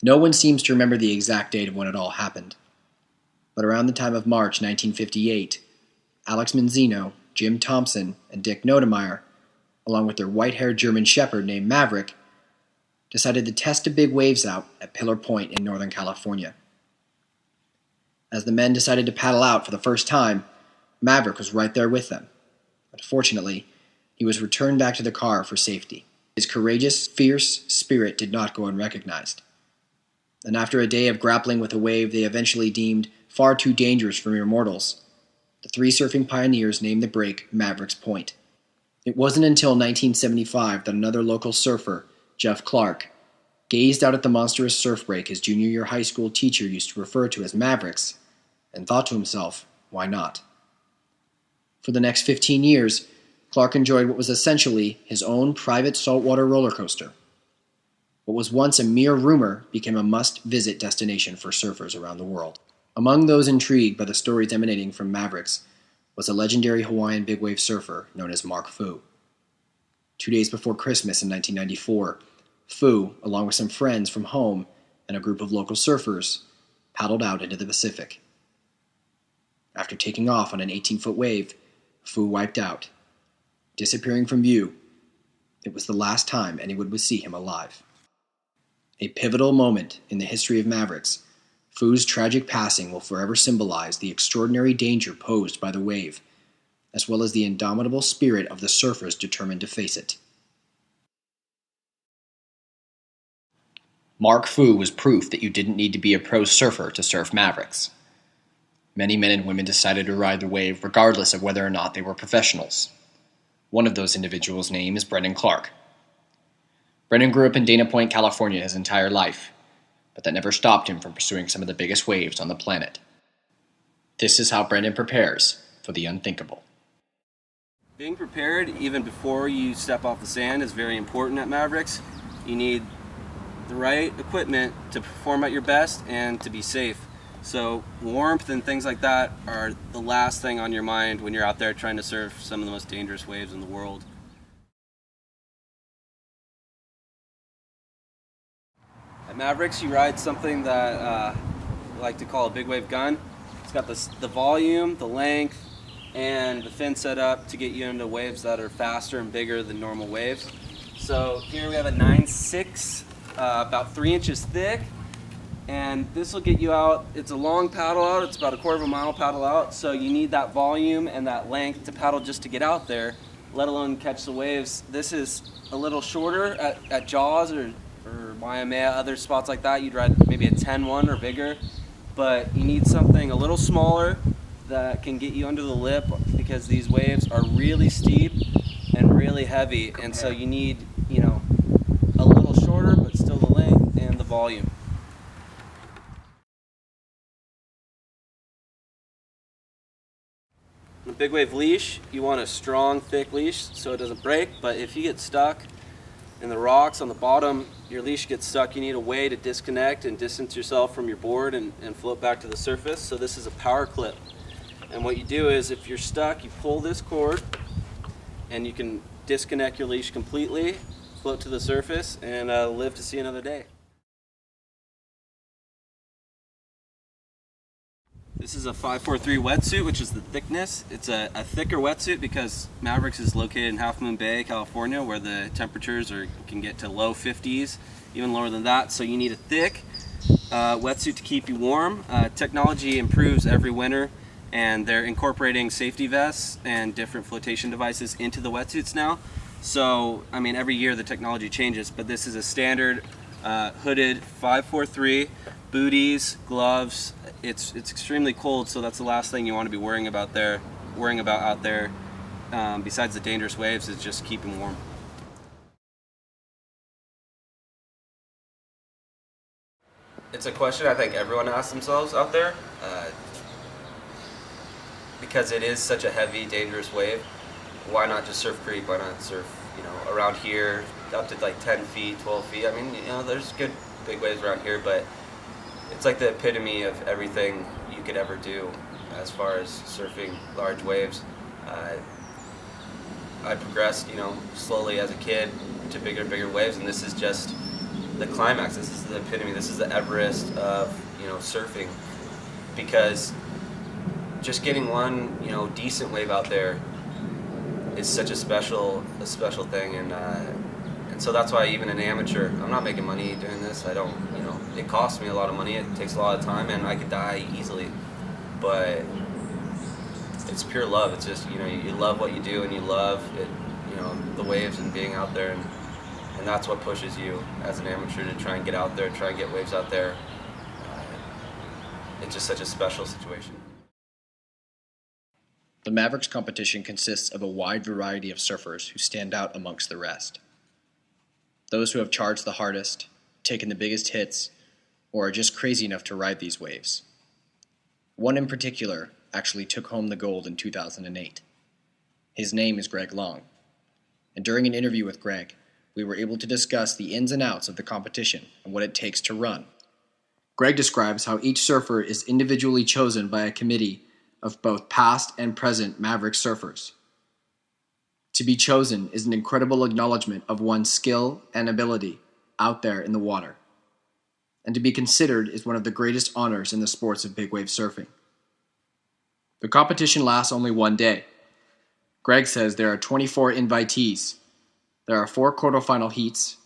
No one seems to remember the exact date of when it all happened, but around the time of March 1958, Alex Manzino, Jim Thompson, and Dick Nodemeyer, along with their white-haired German shepherd named Maverick, decided to test the big waves out at Pillar Point in Northern California. As the men decided to paddle out for the first time, Maverick was right there with them, but fortunately, he was returned back to the car for safety. His courageous, fierce spirit did not go unrecognized, and after a day of grappling with a wave they eventually deemed far too dangerous for mere mortals, the three surfing pioneers named the break Maverick's Point. It wasn't until 1975 that another local surfer, Jeff Clark, gazed out at the monstrous surf break his junior year high school teacher used to refer to as Mavericks, and thought to himself, why not? For the next 15 years, Clark enjoyed what was essentially his own private saltwater roller coaster. What was once a mere rumor became a must-visit destination for surfers around the world. Among those intrigued by the stories emanating from Mavericks was a legendary Hawaiian big wave surfer known as Mark Fu. 2 days before Christmas in 1994, Fu, along with some friends from home and a group of local surfers, paddled out into the Pacific. After taking off on an 18-foot wave, Fu wiped out, disappearing from view. It was the last time anyone would see him alive. A pivotal moment in the history of Mavericks, Fu's tragic passing will forever symbolize the extraordinary danger posed by the wave, as well as the indomitable spirit of the surfers determined to face it. Mark Fu was proof that you didn't need to be a pro surfer to surf Mavericks. Many men and women decided to ride the wave regardless of whether or not they were professionals. One of those individuals' name is Brendan Clark. Brendan grew up in Dana Point, California his entire life, but that never stopped him from pursuing some of the biggest waves on the planet. This is how Brendan prepares for the unthinkable. Being prepared even before you step off the sand is very important at Mavericks. You need the right equipment to perform at your best and to be safe. So warmth and things like that are the last thing on your mind when you're out there trying to surf some of the most dangerous waves in the world. At Mavericks, you ride something that we like to call a big wave gun. It's got the volume, the length, and the fin set up to get you into waves that are faster and bigger than normal waves. So here we have a 9.6, about 3 inches thick. And this will get you out. It's a long paddle out. It's about a quarter of a mile paddle out. So you need that volume and that length to paddle just to get out there, let alone catch the waves. This is a little shorter at Jaws or Waimea, other spots like that. You'd ride maybe a 10-1 or bigger. But you need something a little smaller that can get you under the lip because these waves are really steep and really heavy. And so you need, a little shorter, but still the length and the volume. The big wave leash, you want a strong, thick leash so it doesn't break, but if you get stuck in the rocks on the bottom, your leash gets stuck, you need a way to disconnect and distance yourself from your board and float back to the surface. So this is a power clip. And what you do is if you're stuck, you pull this cord and you can disconnect your leash completely, float to the surface, and live to see another day. This is a 543 wetsuit, which is the thickness. It's a thicker wetsuit because Mavericks is located in Half Moon Bay, California, where the temperatures can get to low 50s, even lower than that. So you need a thick wetsuit to keep you warm. Technology improves every winter, and they're incorporating safety vests and different flotation devices into the wetsuits now. So, every year the technology changes, but this is a standard hooded 543, booties, gloves. It's extremely cold, so that's the last thing you want to be worrying about out there. Besides the dangerous waves, is just keeping warm. It's a question I think everyone asks themselves out there, because it is such a heavy, dangerous wave. Why not just surf creek? Why not surf, around here up to like 10 feet, 12 feet? There's good big waves around here, but it's like the epitome of everything you could ever do as far as surfing large waves. I progressed, slowly as a kid to bigger and bigger waves, and this is just the climax. This is the epitome. This is the Everest of surfing, because just getting one decent wave out there is such a special thing, and so that's why even an amateur, I'm not making money doing this. I don't, it costs me a lot of money. It takes a lot of time, and I could die easily, but it's pure love. It's just you love what you do, and you love it, the waves and being out there, and that's what pushes you as an amateur to try and get out there, try and get waves out there. It's just such a special situation. The Mavericks competition consists of a wide variety of surfers who stand out amongst the rest. Those who have charged the hardest, taken the biggest hits, or are just crazy enough to ride these waves. One in particular actually took home the gold in 2008. His name is Greg Long, and during an interview with Greg, we were able to discuss the ins and outs of the competition and what it takes to run. Greg describes how each surfer is individually chosen by a committee of both past and present Mavericks surfers. To be chosen is an incredible acknowledgement of one's skill and ability out there in the water, and to be considered is one of the greatest honors in the sports of big wave surfing. The competition lasts only one day. Greg says there are 24 invitees. There are 4 quarterfinal heats,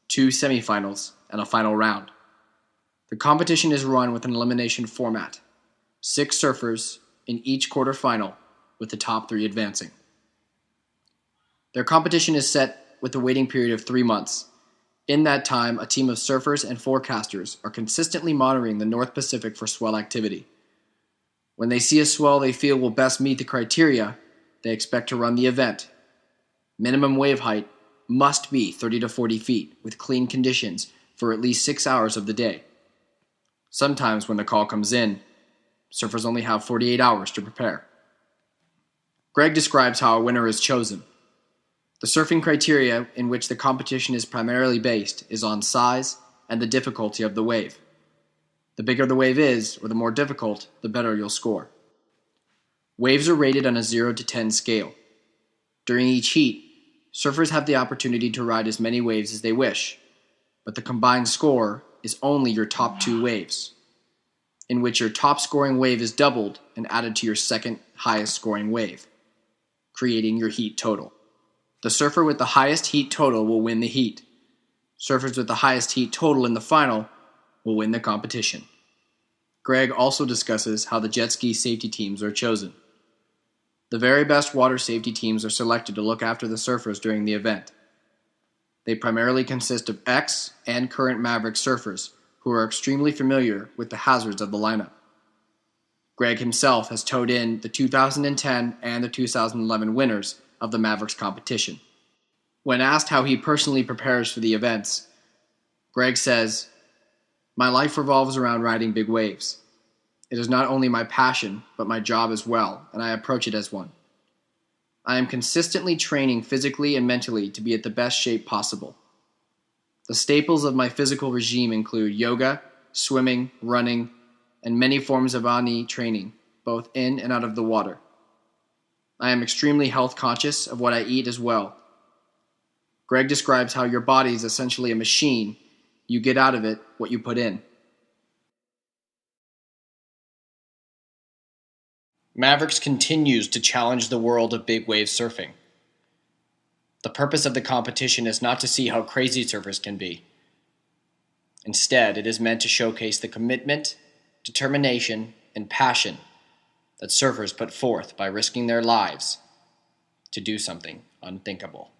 2 semifinals, and a final round. The competition is run with an elimination format. 6 surfers in each quarterfinal, with the top 3 advancing. Their competition is set with a waiting period of 3 months. In that time, a team of surfers and forecasters are consistently monitoring the North Pacific for swell activity. When they see a swell they feel will best meet the criteria, they expect to run the event. Minimum wave height must be 30 to 40 feet with clean conditions for at least 6 hours of the day. Sometimes when the call comes in, surfers only have 48 hours to prepare. Greg describes how a winner is chosen. The surfing criteria in which the competition is primarily based is on size and the difficulty of the wave. The bigger the wave is, or the more difficult, the better you'll score. Waves are rated on a 0 to 10 scale. During each heat, surfers have the opportunity to ride as many waves as they wish, but the combined score is only your top 2 waves, in which your top scoring wave is doubled and added to your second highest scoring wave, creating your heat total. The surfer with the highest heat total will win the heat. Surfers with the highest heat total in the final will win the competition. Greg also discusses how the jet ski safety teams are chosen. The very best water safety teams are selected to look after the surfers during the event. They primarily consist of ex- and current Mavericks surfers who are extremely familiar with the hazards of the lineup. Greg himself has towed in the 2010 and the 2011 winners of the Mavericks competition. When asked how he personally prepares for the events, Greg says, "My life revolves around riding big waves. It is not only my passion, but my job as well, and I approach it as one. I am consistently training physically and mentally to be at the best shape possible. The staples of my physical regime include yoga, swimming, running, and many forms of ANI training, both in and out of the water. I am extremely health conscious of what I eat as well." Greg describes how your body is essentially a machine. You get out of it what you put in. Mavericks continues to challenge the world of big wave surfing. The purpose of the competition is not to see how crazy surfers can be. Instead, it is meant to showcase the commitment, determination, and passion that surfers put forth by risking their lives to do something unthinkable.